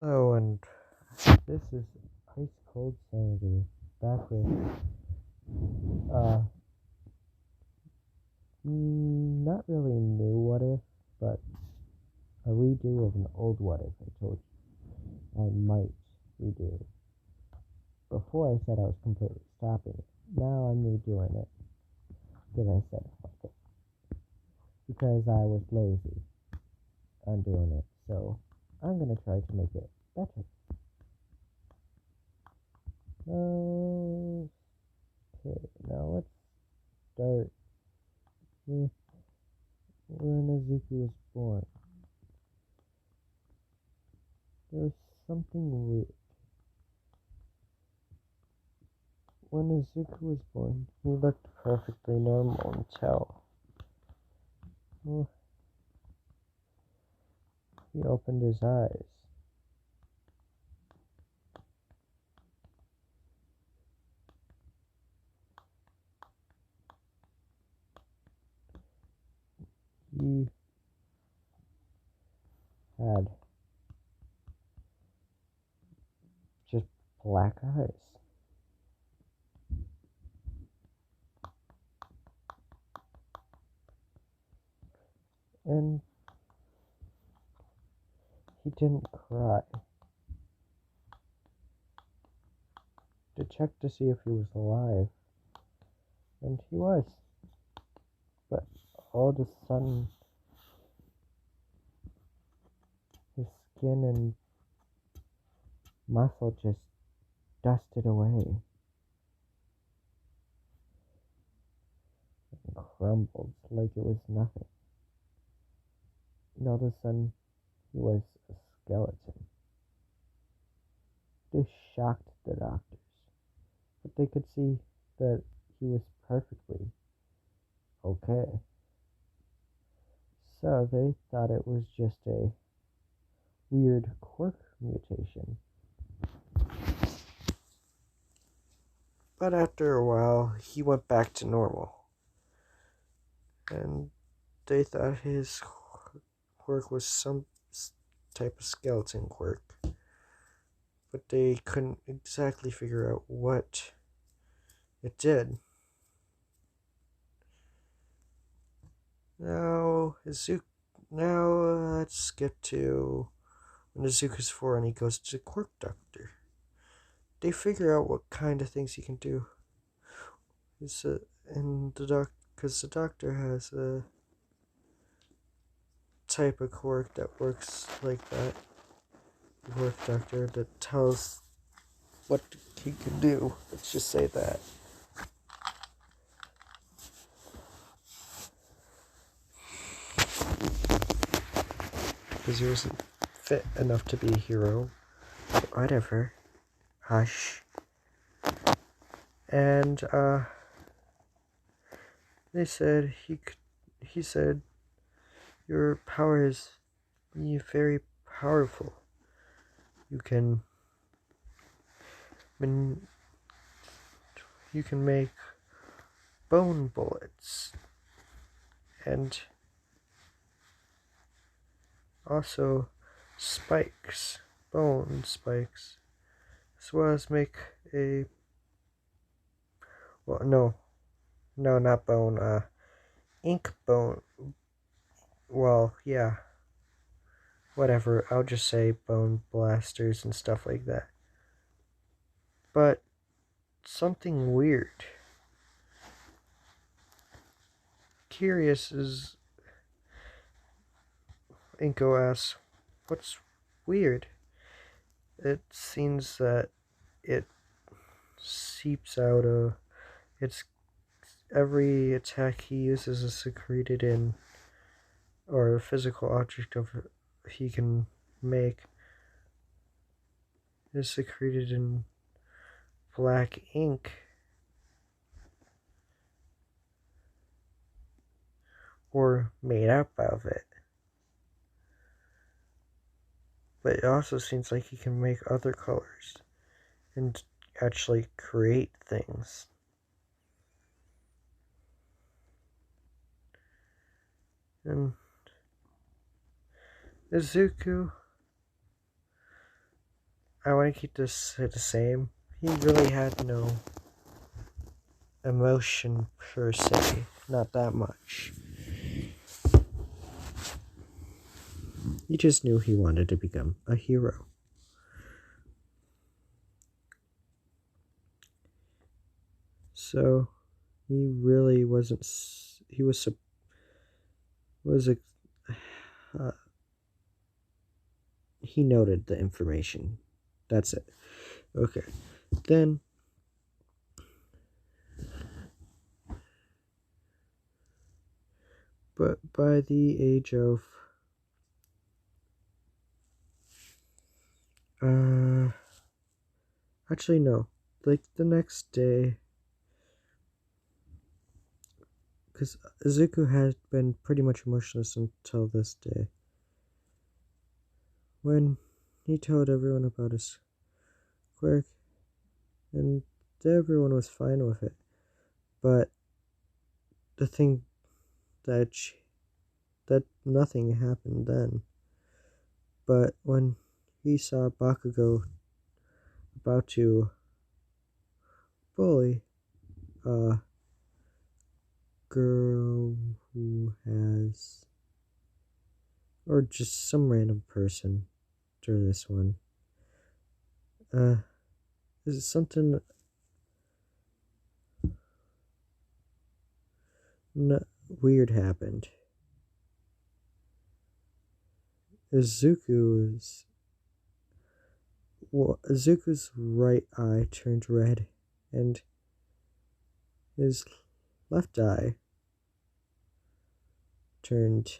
Oh, and this is Ice Cold Sanity, back with uh, not really new What If, but a redo of an old What If I told you I might redo. Before I said I was completely stopping it. Now I'm redoing it because I said fuck it. Because I was lazy on doing it, so I'm gonna try to make it better. Okay, now let's start with when Azuki was born. There was something weird. When Azuki was born, he looked perfectly normal until well, he opened his eyes. He had just black eyes. And he didn't cry. To check to see if he was alive. And he was. But all of a sudden, his skin and muscle just dusted away and crumbled like it was nothing. And all of a sudden, he was a skeleton. This shocked the doctors, but they could see that he was perfectly okay. So they thought it was just a weird quirk mutation. But after a while, he went back to normal. And they thought his quirk was some type of skeleton quirk. But they couldn't exactly figure out what it did. Now, let's skip to when Izuku's 4 and he goes to the quirk doctor. They figure out what kind of things he can do. Because the doctor has a type of quirk that works like that. The quirk doctor that tells what he can do. Let's just say that. Because he wasn't fit enough to be a hero. Whatever. Hush. And they said he said your power is very powerful. You can make bone bullets and also bone spikes, as well as make not bone, ink bone. Well, yeah, whatever. I'll just say bone blasters and stuff like that. But something weird. Curious is Inko asks, "What's weird?" It seems that it seeps out of it's every attack he uses is secreted in, or a physical object of he can make is secreted in black ink or made up of it. But it also seems like he can make other colors and actually create things. And Izuku I want to keep this the same. He really had no emotion per se, not that much. He just knew he wanted to become a hero. So he really wasn't. He was uh, he noted the information. That's it. Okay. Then but by the age of actually no. Like the next day, because Izuku had been pretty much emotionless until this day. When he told everyone about his quirk, and everyone was fine with it. But the thing that nothing happened then. But when he saw Bakugo about to bully a girl who has, or just some random person during this one, is something weird happened. Izuku's Izuku's right eye turned red, and his left eye turned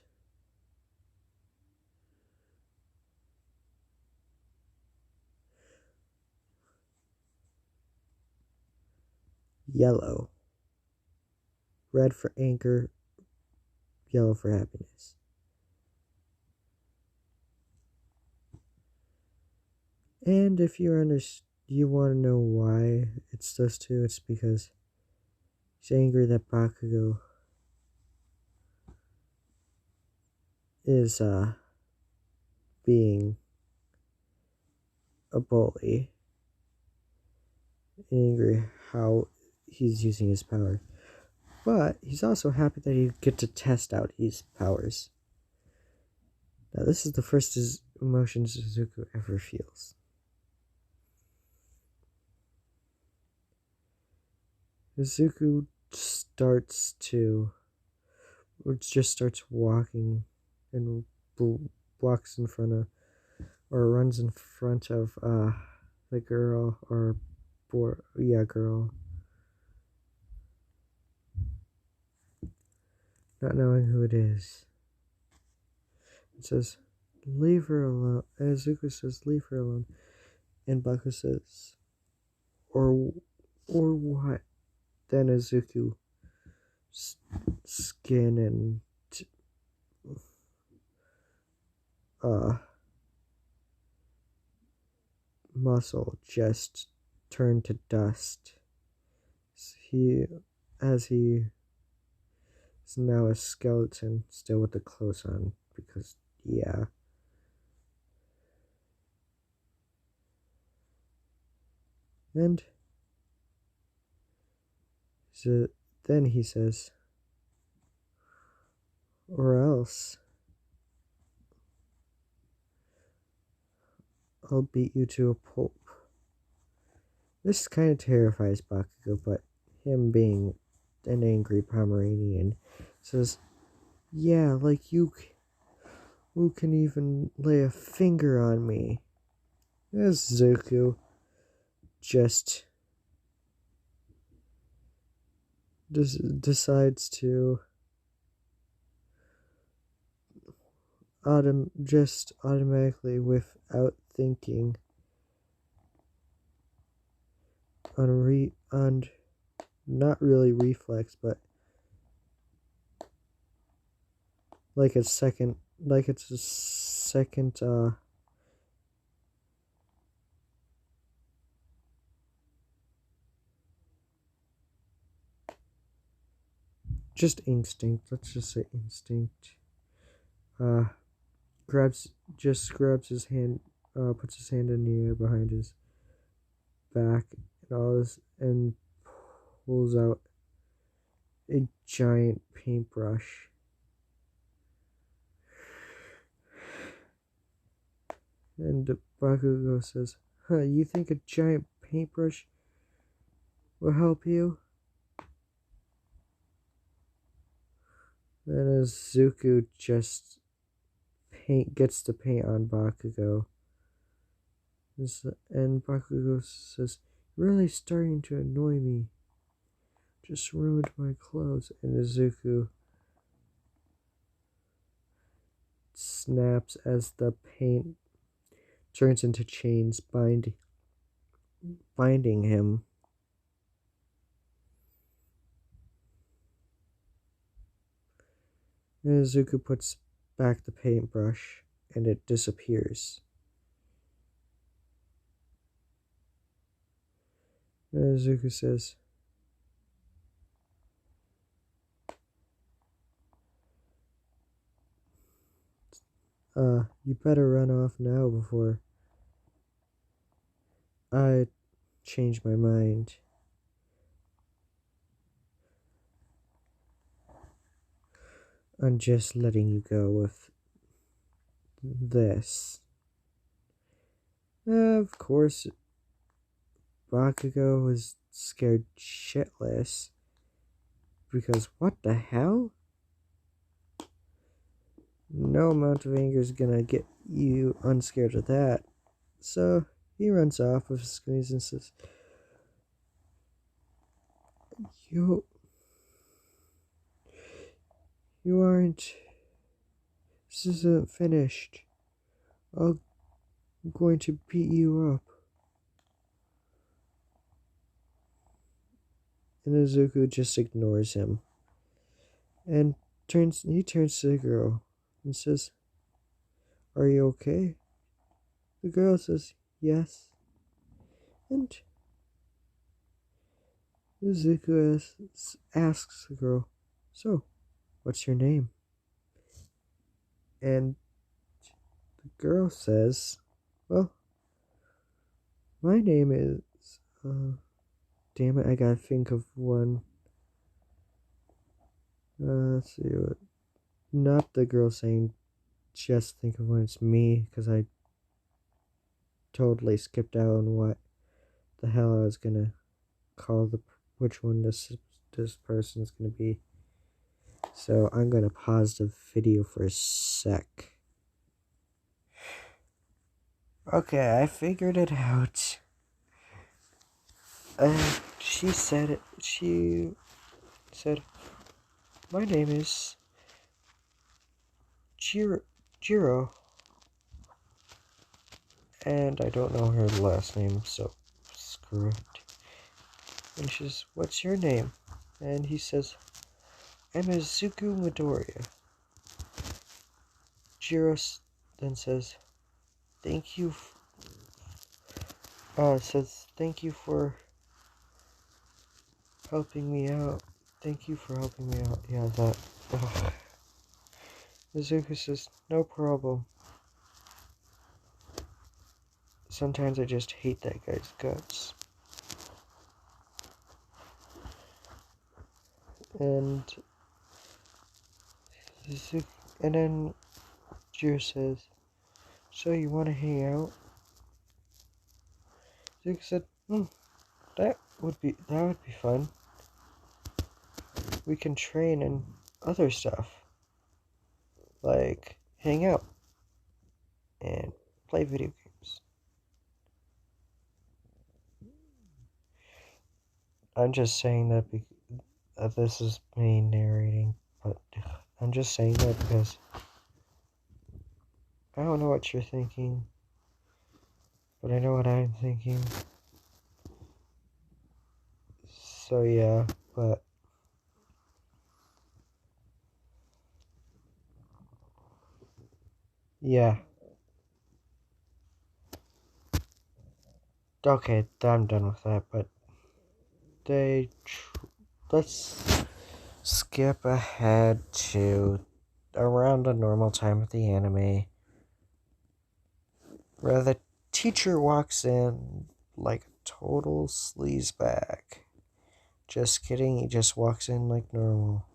yellow. Red for anger, yellow for happiness. And if you want to know why it's those two, it's because he's angry that Bakugo is being a bully. Angry how he's using his power. But he's also happy that he get to test out his powers. Now this is the first emotion Suzuku ever feels. Suzuku starts walking and walks in front of, or runs in front of the girl girl, not knowing who it is. It says, "Leave her alone." And Izuku says, "Leave her alone." And Baku says, or what? Then Izuku skin and muscle just turned to dust. He is now a skeleton, still with the clothes on, because yeah. And so then he says, "Or else I'll beat you to a pulp." This kind of terrifies Bakugo, but him being an angry Pomeranian says, "Yeah, like you who can even lay a finger on me?" As Zuko just decides to just automatically, without thinking, on not really reflex, but like it's a second just instinct, let's just say instinct, grabs his hand puts his hand in the air behind his back and all this, and pulls out a giant paintbrush. And Bakugo says, "Huh, you think a giant paintbrush will help you?" Then as Zuko just gets to paint on Bakugo, and Bakugo says, "Really starting to annoy me. Just ruined my clothes." And Izuku snaps as the paint turns into chains, binding him. And Izuku puts back the paintbrush, and it disappears. And Izuku says, you better run off now before I change my mind." "I'm just letting you go with this." Of course, Bakugo was scared shitless, because what the hell? No amount of anger is gonna get you unscared of that. So he runs off with his squeeze and says, You you aren't this isn't finished. I'm going to beat you up." And Izuku just ignores him. And he turns to the girl and says, "Are you okay?" The girl says, "Yes." And Izuku asks the girl, "So, what's your name?" And the girl says, "Well, my name is, damn it, I gotta think of one." Let's see what. Not the girl saying, "Just think of one." It's me, because I totally skipped out on what the hell I was gonna call which one this person's gonna be. So I'm gonna pause the video for a sec. Okay, I figured it out. She said, "My name is Jiro." And I don't know her last name, so screw it. And she says, "What's your name?" And he says, "I'm Izuku Midoriya." Jiro then says, "Thank you." "Thank you for helping me out. Thank you for helping me out." Yeah, that. Ugh. Izuku says, "No problem. Sometimes I just hate that guy's guts." And then Jiro says, "So you want to hang out?" Izuku said, that would be fun. We can train and other stuff, like hang out and play video games." I'm just saying that this is me narrating, but I'm just saying that because I don't know what you're thinking, but I know what I'm thinking. So yeah, but yeah. Okay, I'm done with that, but let's skip ahead to around the normal time of the anime. where the teacher walks in like a total sleazebag. Just kidding, he just walks in like normal.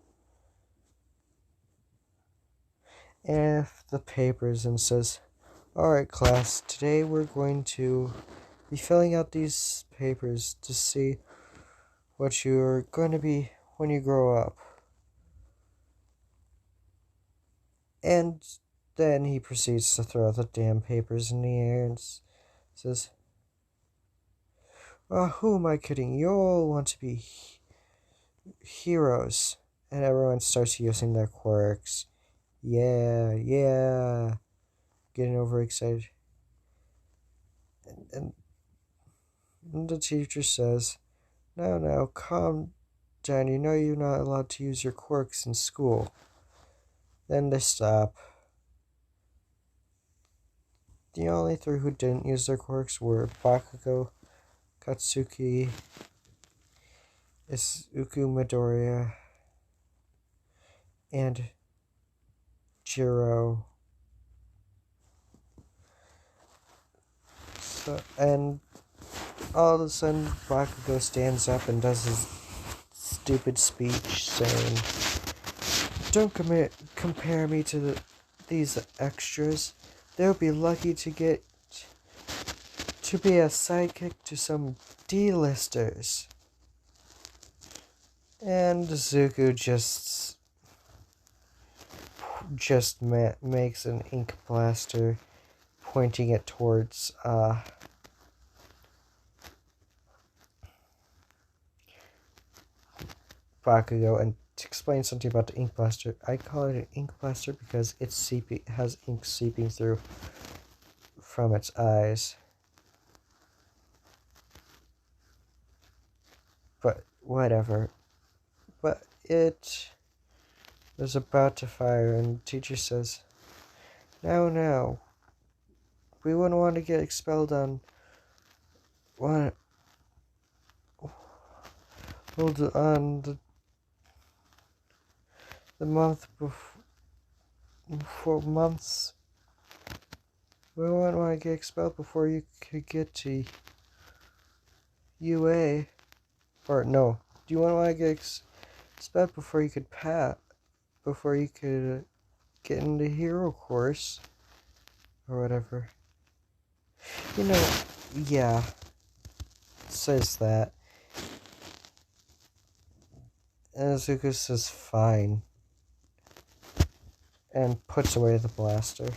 And the papers and says, "Alright, class, today we're going to be filling out these papers to see what you're going to be when you grow up." And then he proceeds to throw the damn papers in the air and says, "Who am I kidding? You all want to be heroes." And everyone starts using their quirks. Yeah, yeah. Getting overexcited. And the teacher says, "No, calm down. You know you're not allowed to use your quirks in school." Then they stop. The only three who didn't use their quirks were Bakugo, Katsuki, Isuku Midoriya, and Jiro. And all of a sudden, Bakugo stands up and does his stupid speech saying, "Don't compare me to these extras. They'll be lucky to get to be a sidekick to some D-listers." And Zuko just makes an ink blaster, pointing it towards Bakugo. And to explain something about the ink blaster, I call it an ink blaster because it has ink seeping through from its eyes. But whatever. But it was about to fire, and the teacher says, "No, we wouldn't want to get expelled on the month before months. We wouldn't want to get expelled before you could get to UA. Or no, do you want to get expelled before you could before you could get into hero course or whatever?" Yeah, it says that. And Zuko says fine and puts away the blaster.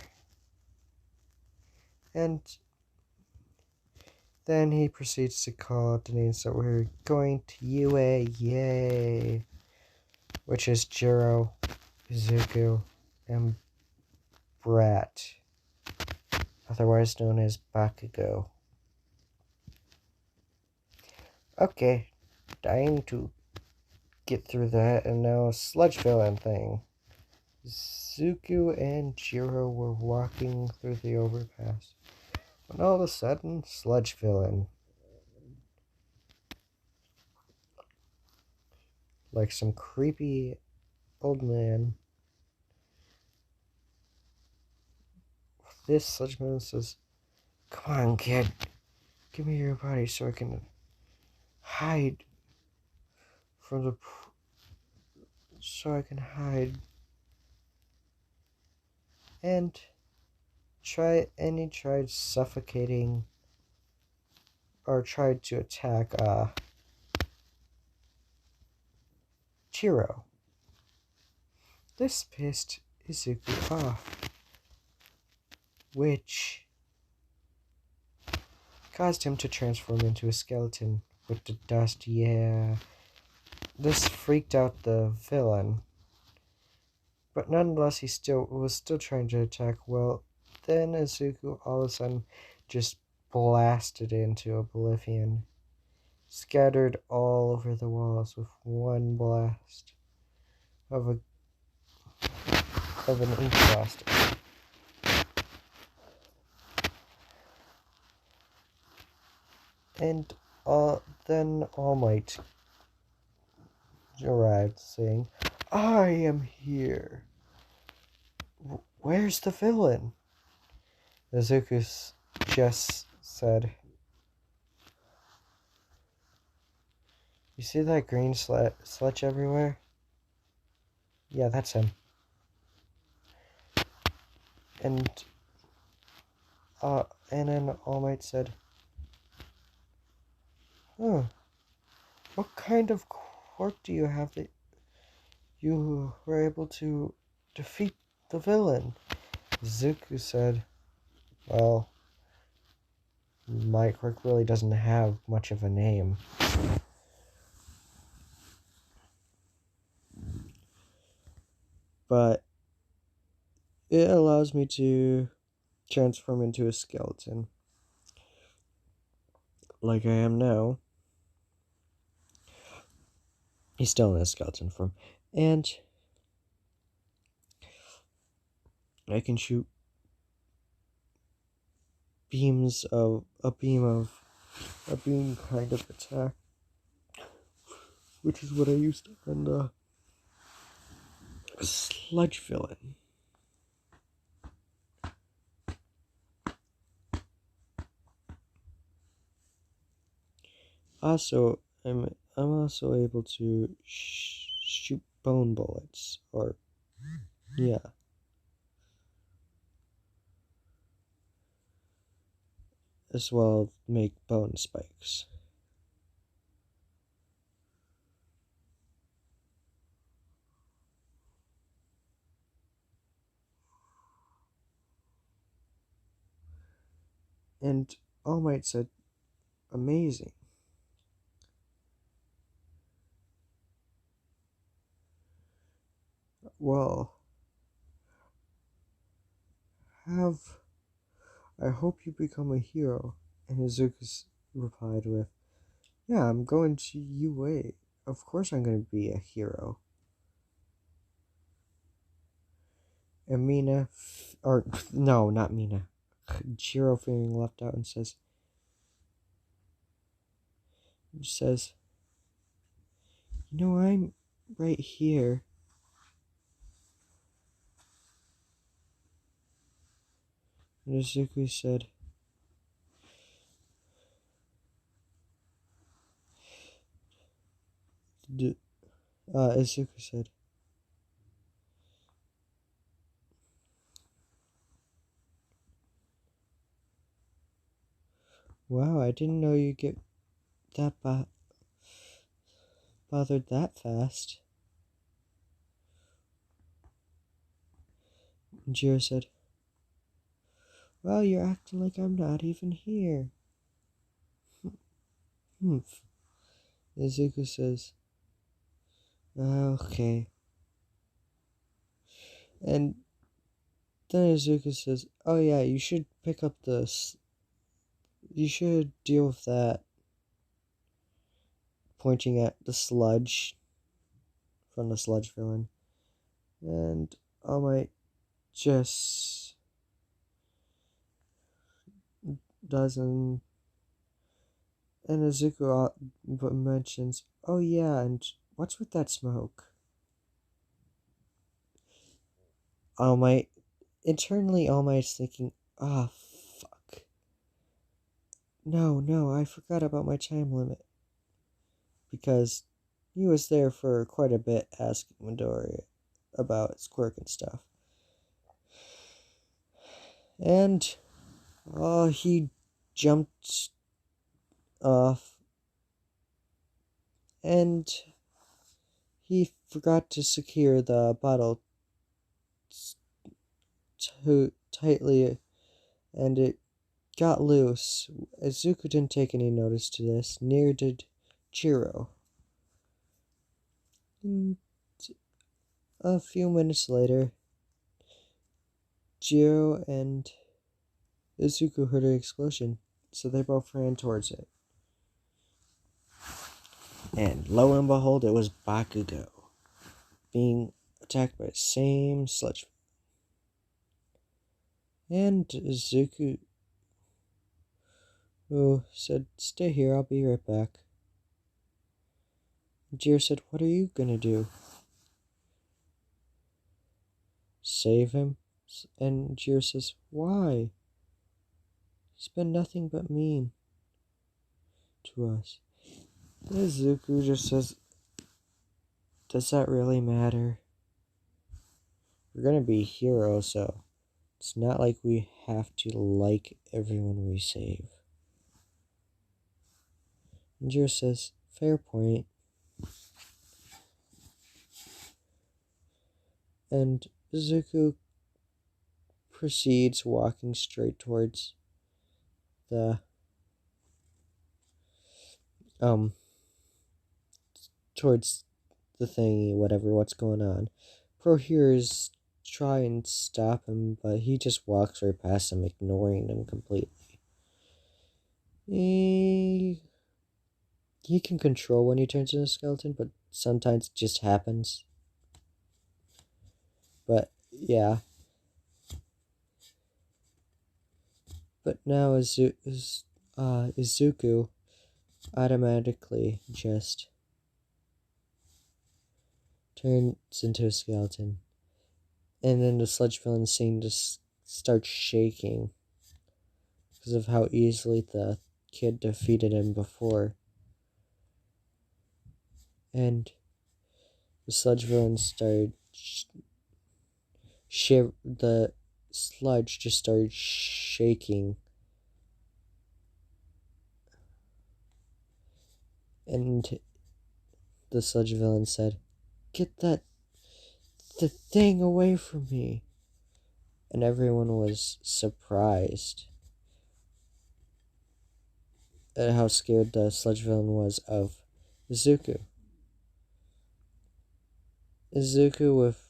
And then he proceeds to call out the names that we're going to UA, yay! Which is Jiro, Zuko, and Brat, otherwise known as Bakugo. Okay, time to get through that, and now sludge villain thing. Zuko and Jiro were walking through the overpass when all of a sudden, sludge villain, like some creepy old man, this sludge villain says, "Come on, kid, give me your body so I can hide from the and he tried suffocating or tried to attack Jiro. This pissed Izuku off, which caused him to transform into a skeleton with the dust. Yeah, this freaked out the villain, but nonetheless he was still trying to attack. Well, then Izuku all of a sudden just blasted into oblivion, scattered all over the walls with one blast of an ink blaster. And then All Might arrived, saying, "I am here. Where's the villain?" Izuku Jess said, "You see that green sludge everywhere? Yeah, that's him." And then All Might said, "Huh, what kind of quirk do you have that you were able to defeat the villain?" Zuko said, "Well, my quirk really doesn't have much of a name. But it allows me to transform into a skeleton, like I am now." He's still in a skeleton form. "And I can shoot a beam kind of attack, which is what I used on the sludge villain." Also, I'm also able to shoot bone bullets, or yeah, as well as make bone spikes. And All Might said, "Amazing. Well, have I hope you become a hero." And Izuku replied with, "Yeah, I'm going to UA. Of course I'm going to be a hero." And or no, not Mina, Jiro, feeling left out, and says, "I'm right here." And Izuku said, Izuku said, "Wow, I didn't know you get that bothered that fast." And Jiro said, "Well, you're acting like I'm not even here." Humph. Izuku says, "Okay." And then Izuku says, "Oh yeah, you should pick up this. You should deal with that," pointing at the sludge from the sludge villain. And I might just doesn't. And Izuku mentions, "Oh yeah, and what's with that smoke?" All Might internally, All Might's thinking, "Ah, fuck. No, I forgot about my time limit," because he was there for quite a bit asking Midori about its quirk and stuff. And he jumped off, and he forgot to secure the bottle too tightly, and it got loose. Izuku didn't take any notice to this, neither did Jiro. And a few minutes later, Jiro and Izuku heard an explosion, so they both ran towards it. And lo and behold, it was Bakugo being attacked by the same sludge. And Izuku, who said, "Stay here, I'll be right back." Jiro said, "What are you gonna do?" "Save him?" And Jiro says, "Why?" He's been nothing but mean to us. Izuku just says, does that really matter? We're gonna be heroes, so it's not like we have to like everyone we save. And Jiro says, fair point. And Izuku proceeds walking straight towards the thingy, what's going on. Pro heroes try and stop him, but he just walks right past them, ignoring them completely. He can control when he turns into a skeleton, but sometimes it just happens. But yeah. But now Izuku automatically just turns into a skeleton. And then the sludge villain scene just starts shaking because of how easily the kid defeated him before. And the sludge villain started the sludge just started shaking. And the sludge villain said, "Get the thing away from me." And everyone was surprised at how scared the sludge villain was of Izuku. Izuku with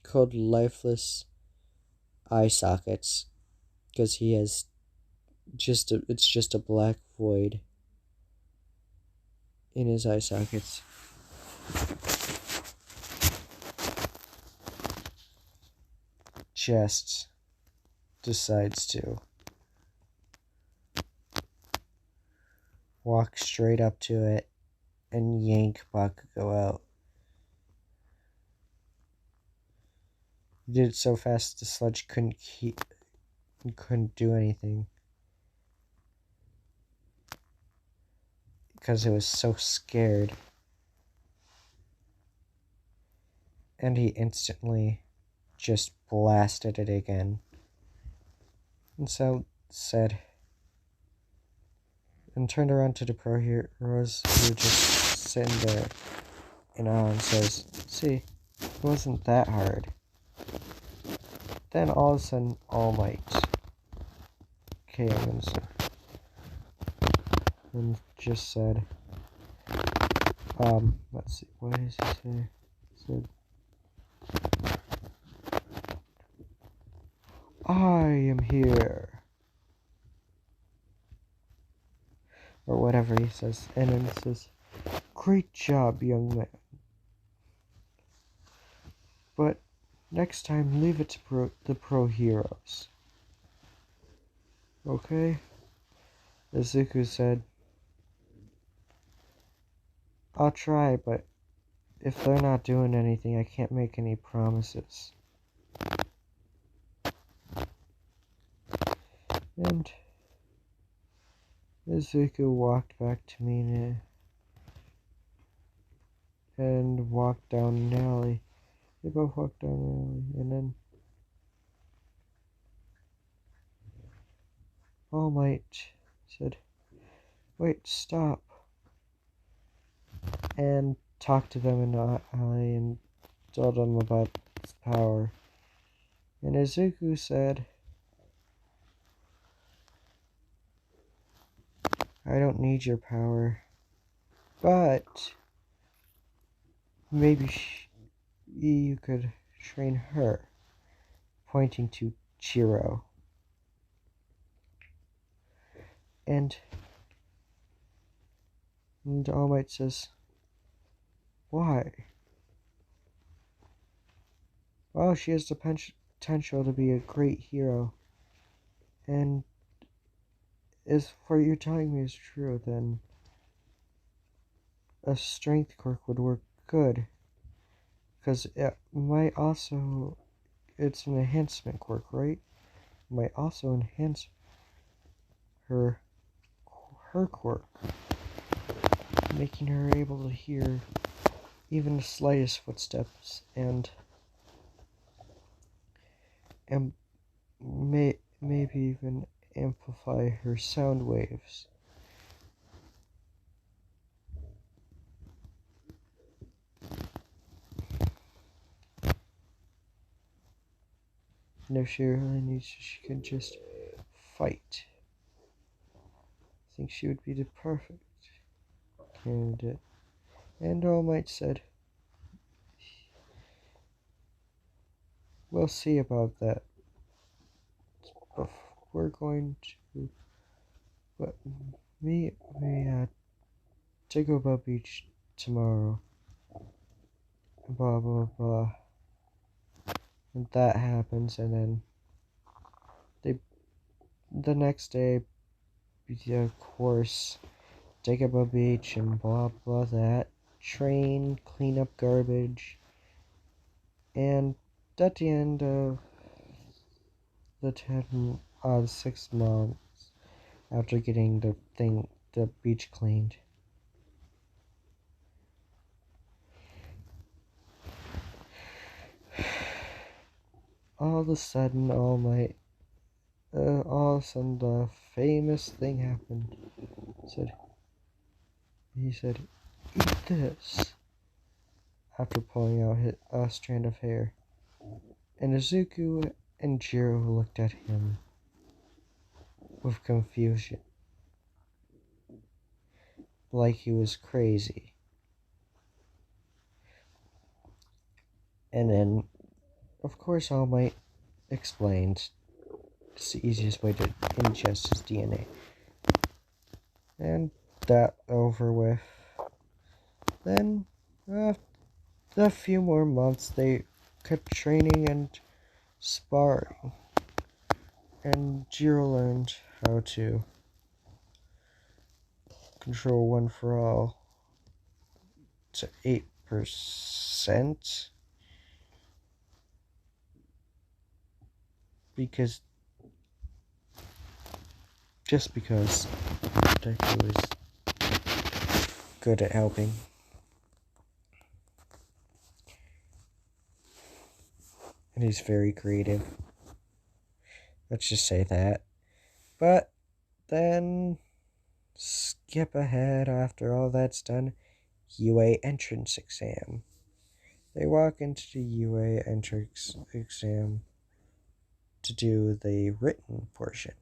cold, lifeless eye sockets, because he has it's just a black void in his eye sockets. Just decides to walk straight up to it and yank Bakugo out. He did it so fast the sludge couldn't do anything, because it was so scared. And he instantly just blasted it again. And so said, and turned around to the pro heroes who were just sitting there in awe and says, "See, it wasn't that hard." Then all of a sudden, All Might came and just said, let's see, what does he say? He said, "I am here," or whatever he says, and then he says, "Great job, young man. But next time, leave it to the pro heroes. Okay?" Izuku said, "I'll try, but if they're not doing anything, I can't make any promises." And Izuku walked back to Mina and walked down an alley. They both walked down an alley, and then All Might said, "Wait, stop," and talked to them in the alley and told them about his power. And Izuku said, "I don't need your power, but maybe you could train her," pointing to Chiro. And All Might says, "Why?" "Well, she has the potential to be a great hero. And if what you're telling me is true, then a strength quirk would work good. Because it might also, it's an enhancement quirk, right? It might also enhance her quirk, making her able to hear even the slightest footsteps and maybe even amplify her sound waves. And if she really needs to, she can just fight. I think she would be the perfect candidate. And All Might said, "We'll see about that. But we're going to meet me at Dagobah Beach tomorrow." Blah blah blah. And that happens, and then the next day, of course, Dagobah Beach and blah blah that. Train, clean up garbage, and at the end of the 6 months after getting the beach cleaned, all of a sudden, the famous thing happened. He said, "Eat this," after pulling out a strand of hair. And Izuku and Jiro looked at him with confusion, like he was crazy. And then, of course, All Might explained it's the easiest way to ingest his DNA. And that over with. Then, a few more months, they kept training and sparring. And Jiro learned how to control One for All to 8%. Because Deku is good at helping. And he's very creative. Let's just say that. But then, skip ahead after all that's done. UA entrance exam. They walk into the UA entrance exam to do the written portion.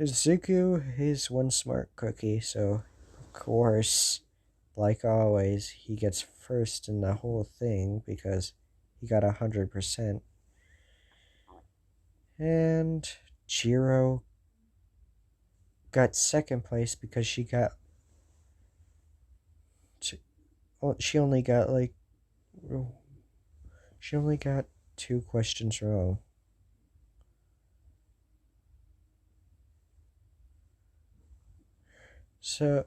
Izuku is one smart cookie, so of course, like always, he gets first in the whole thing because he got 100%. And Jiro got second place because she only got 2 questions wrong. So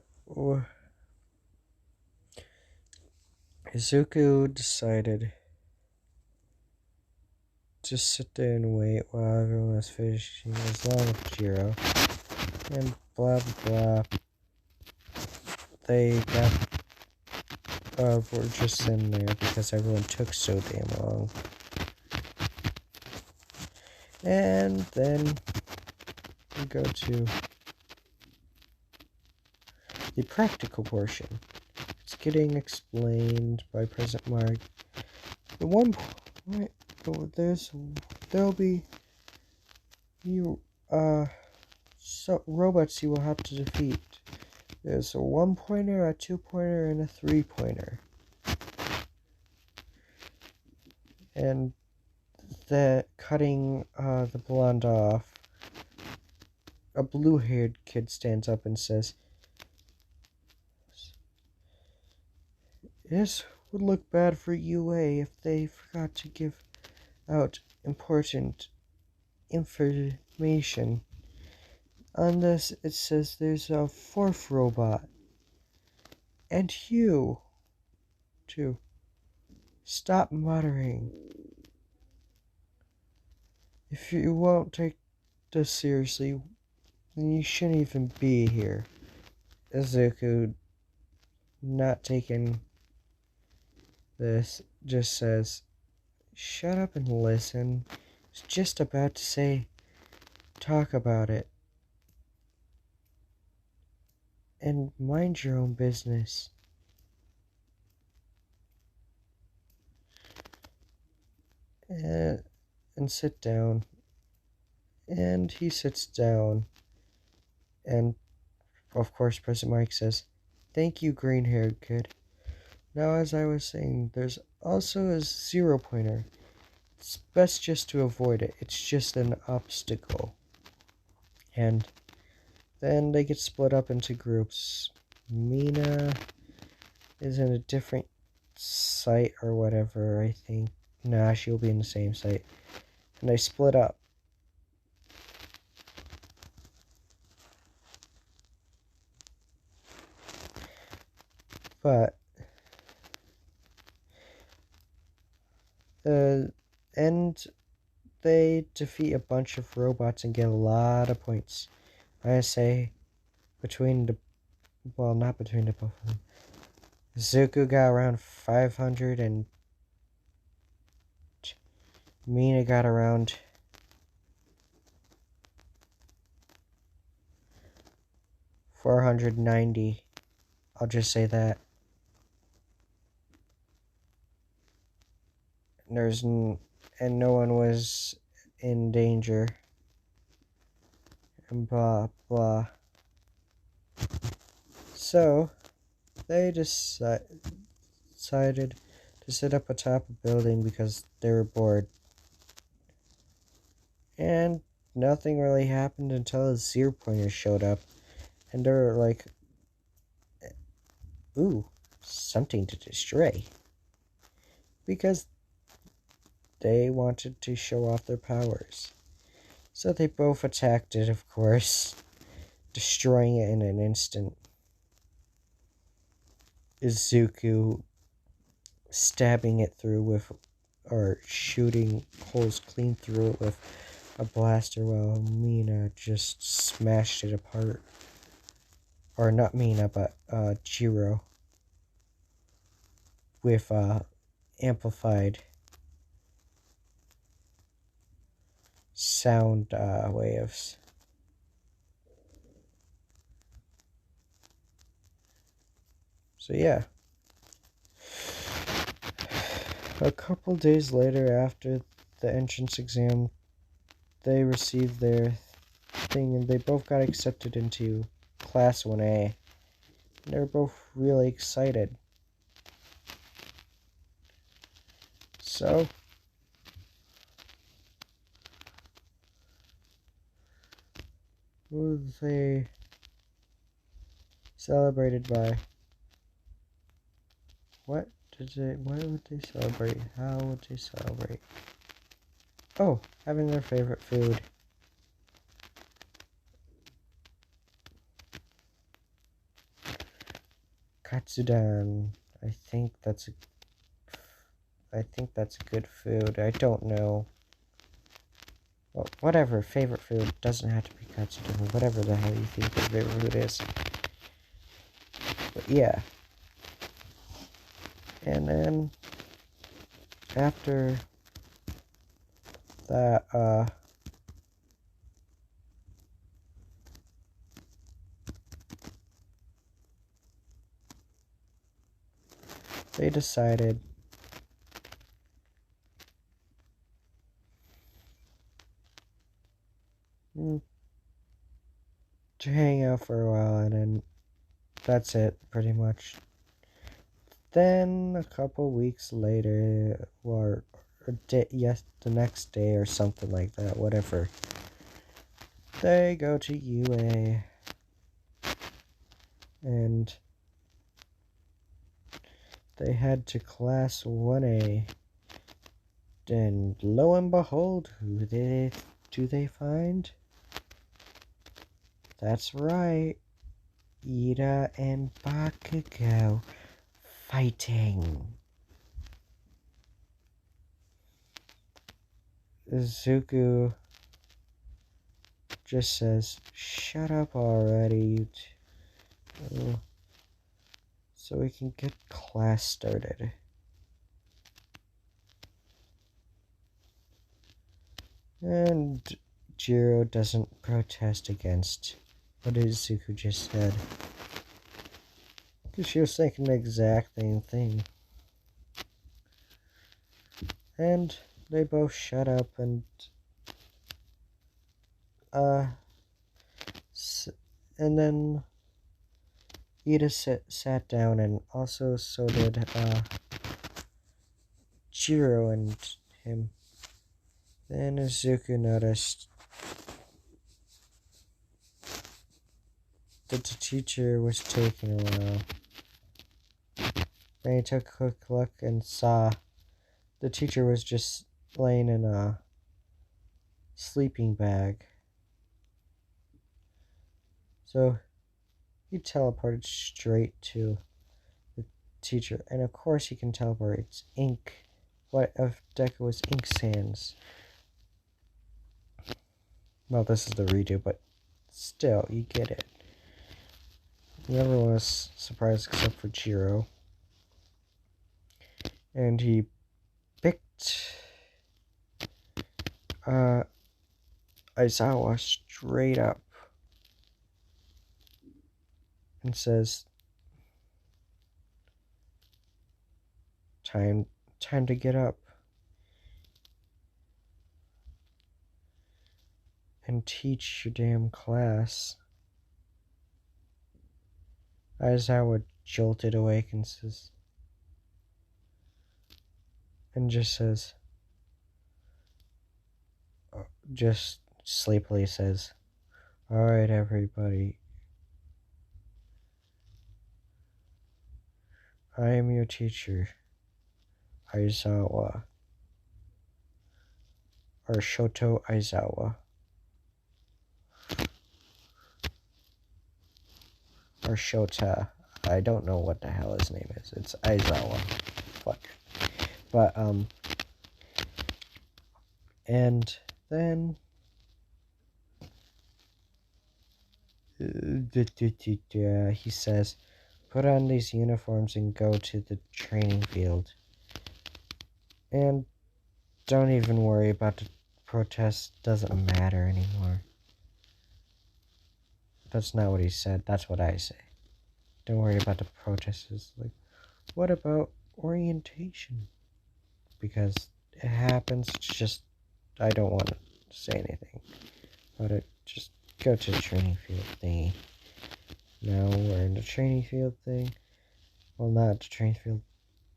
Izuku decided to sit there and wait while everyone was finishing, as long with Jiro, and blah blah blah. They were just in there because everyone took so damn long. And then we go to the practical portion. It's getting explained by President Mark. The one point, there'll be robots you will have to defeat. There's a 1-pointer, a 2-pointer, and a 3-pointer. And cutting the blonde off, a blue-haired kid stands up and says, "This would look bad for UA if they forgot to give out important information. On this, it says there's a 4th robot. And you, too. Stop muttering. If you won't take Just seriously, you shouldn't even be here. Izuku, not taking this, just says, "Shut up and listen. I was just about to say, talk about it. And mind your own business." And sit down. And he sits down. And, of course, President Mike says, "Thank you, green-haired kid. Now, as I was saying, there's also a 0 pointer. It's best just to avoid it. It's just an obstacle." And then they get split up into groups. Mina is in a different site or whatever, I think. Nah, she'll be in the same site. And they split up. But and they defeat a bunch of robots and get a lot of points. I say not between the both of them. Zuko got around 500 and Mina got around 490. I'll just say that. And no one was in danger. And blah blah. So they decided to sit up atop a building because they were bored. And nothing really happened until a 0 pointer showed up. And they were like, "Ooh, something to destroy." Because they wanted to show off their powers. So they both attacked it, of course, destroying it in an instant. Izuku stabbing it through or shooting holes clean through it with a blaster, while Mina just smashed it apart. Or not Mina, but Jiro, with amplified sound waves. So yeah. A couple days later, after the entrance exam, they received their thing and they both got accepted into Class 1A. And they were both really excited. So, who they celebrated by? Why would they celebrate? How would they celebrate? Oh, having their favorite food. Katsudon. I think that's a good food. I don't know. Well, whatever, favorite food. Doesn't have to be katsudon. Whatever the hell you think your favorite food is. But yeah. And then after that, they decided to hang out for a while, and then that's it, pretty much. Then a couple weeks later, or the next day or something like that, whatever, they go to UA, and they head to Class 1A. And lo and behold, who do they find? That's right, Ida and Bakugo fighting. Zuko just says, "Shut up already, so we can get class started." And Jiro doesn't protest against what Izuku just said, because she was thinking the exact same thing. And they both shut up, and and then Ida sat down, and also so did Jiro and him. Then Izuku noticed that the teacher was taking a while. Then he took a quick look and saw the teacher was just laying in a sleeping bag. So he teleported straight to the teacher. And of course he can teleport. It's ink. What if Deku was ink sands? Well, this is the redo, but still, you get it. Everyone was surprised except for Jiro. And he picked Aizawa straight up and says, time to get up and teach your damn class." Aizawa jolted awake and just says, just sleepily says, "Alright, everybody. I am your teacher, Aizawa. Or Shoto Aizawa. Or Shota. I don't know what the hell his name is. It's Aizawa. Fuck. But, and then he says, "Put on these uniforms and go to the training field. And don't even worry about the protest. Doesn't matter anymore." That's not what he said. That's what I say. Don't worry about the protests. Like, what about orientation? Because it happens. It's just, I don't want to say anything about it. Just go to the training field thingy. Now we're in the training field thing. Well, not the training field.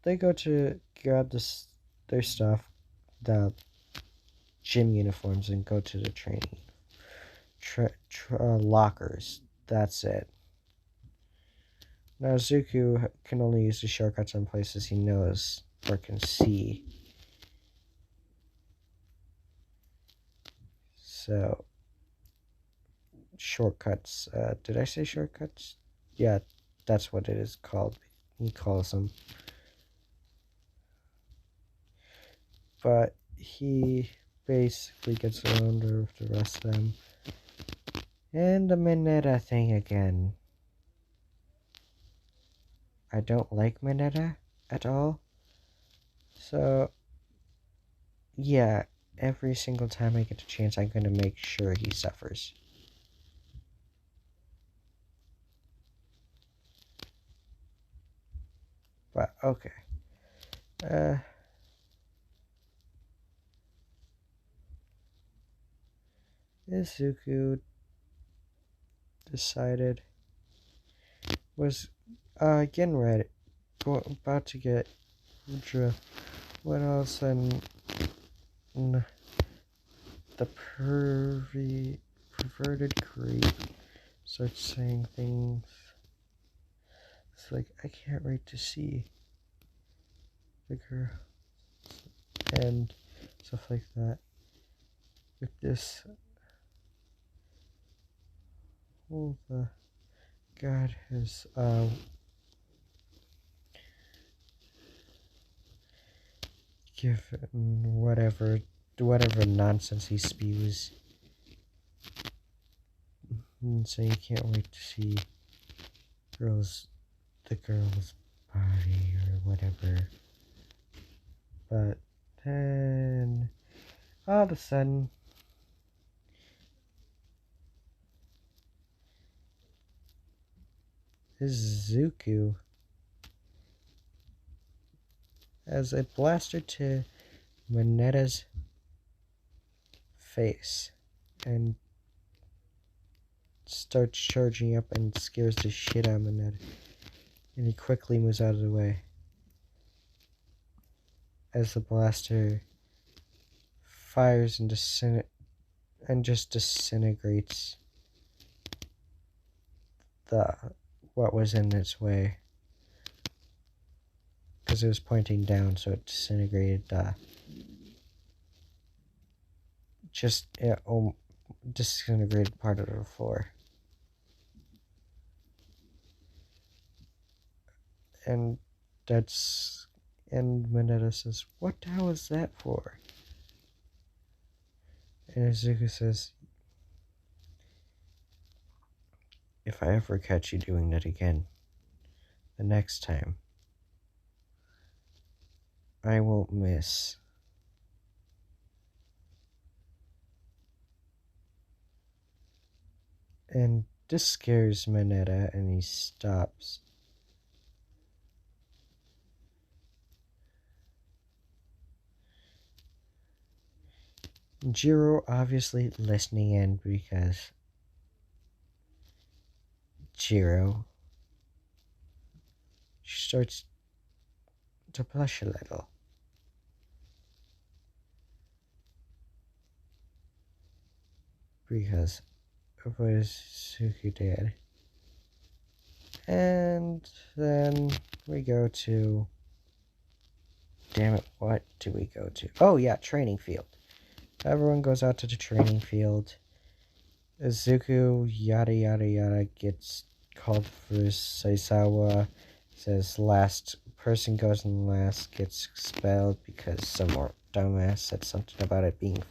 They go to grab their stuff, the gym uniforms, and go to the training lockers. That's it. Now Zuku can only use the shortcuts on places he knows or can see. So, shortcuts. Did I say shortcuts? Yeah, that's what it is called. He calls them. But he basically gets around with the rest of them. And the Mineta thing again. I don't like Mineta at all. So, yeah, every single time I get a chance, I'm going to make sure he suffers. But, okay. Izuku decided was getting ready, about to get what else, and the perverted creep starts saying things. It's like, I can't wait to see the girl and stuff like that. With this, the god has given whatever nonsense he spews. And so you can't wait to see the girl's body or whatever. But then, all of a sudden, Zuko has a blaster to Monetta's face and starts charging up and scares the shit out of Monetta. And he quickly moves out of the way as the blaster fires and just disintegrates what was in its way, because it was pointing down, so it disintegrated disintegrated part of the floor. And Mineta says, "What the hell is that for?" And Izuku says, "If I ever catch you doing that again, the next time, I won't miss." And this scares Mineta, and he stops. Jiro obviously listening in, because Jiro starts to blush a little. Because of what Izuku did. And then we go to... Damn it, what do we go to? Oh yeah, training field. Everyone goes out to the training field. Izuku, yada yada yada, gets called for Saisawa. Says last person goes in last, gets expelled because some more dumbass said something about it being...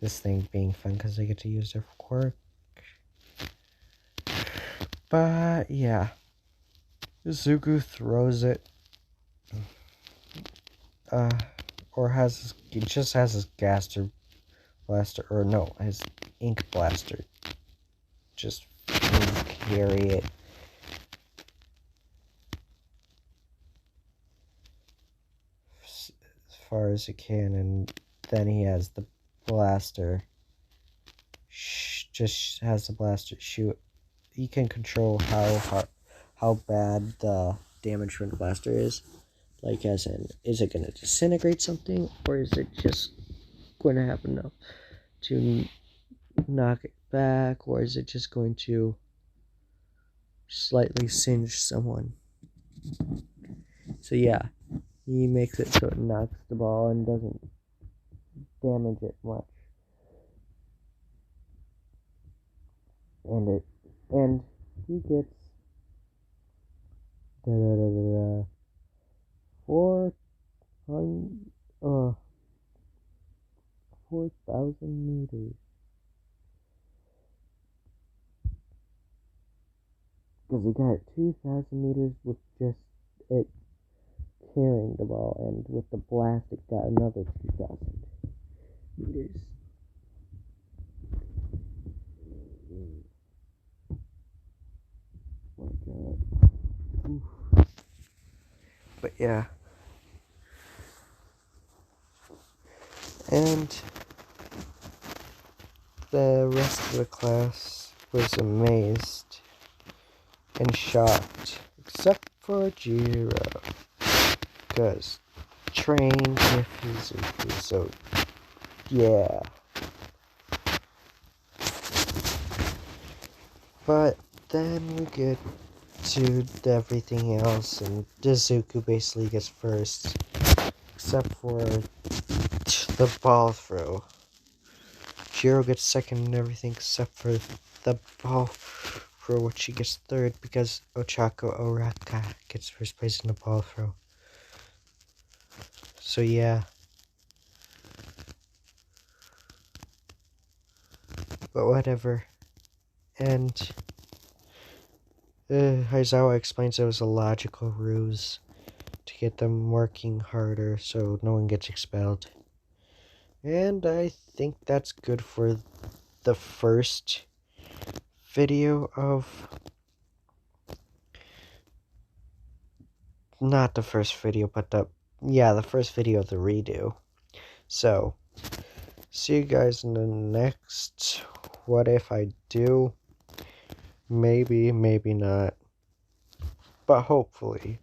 this thing being fun because they get to use their quirk. But yeah, Izuku throws it, or just has his blaster, or no, his ink blaster, just carry it. As far as it can, and then he has the blaster, just has the blaster shoot. He can control how bad the damage from the blaster is. Like, as in, is it going to disintegrate something, or is it just going to have enough to knock it back, or is it just going to slightly singe someone? So yeah, he makes it so it knocks the ball and doesn't damage it much. And he gets 4,000 meters. Because he got 2,000 meters with just it carrying the ball, and with the blast it got another 2,000 meters. Oh my god. Oof. But yeah. And the rest of the class was amazed and shocked, except for Jiro, because trained with Izuku, so yeah. But then we get to everything else, and Izuku basically gets first, except for the ball throw. Jiro gets second and everything except for the ball throw, which she gets third because Ochako Oraka gets first place in the ball throw. So yeah. But whatever. And Aizawa explains it was a logical ruse to get them working harder so no one gets expelled. And I think that's good for the first video of... Not the first video, but the first video of the redo. So, see you guys in the next What If I Do. Maybe, maybe not. But hopefully.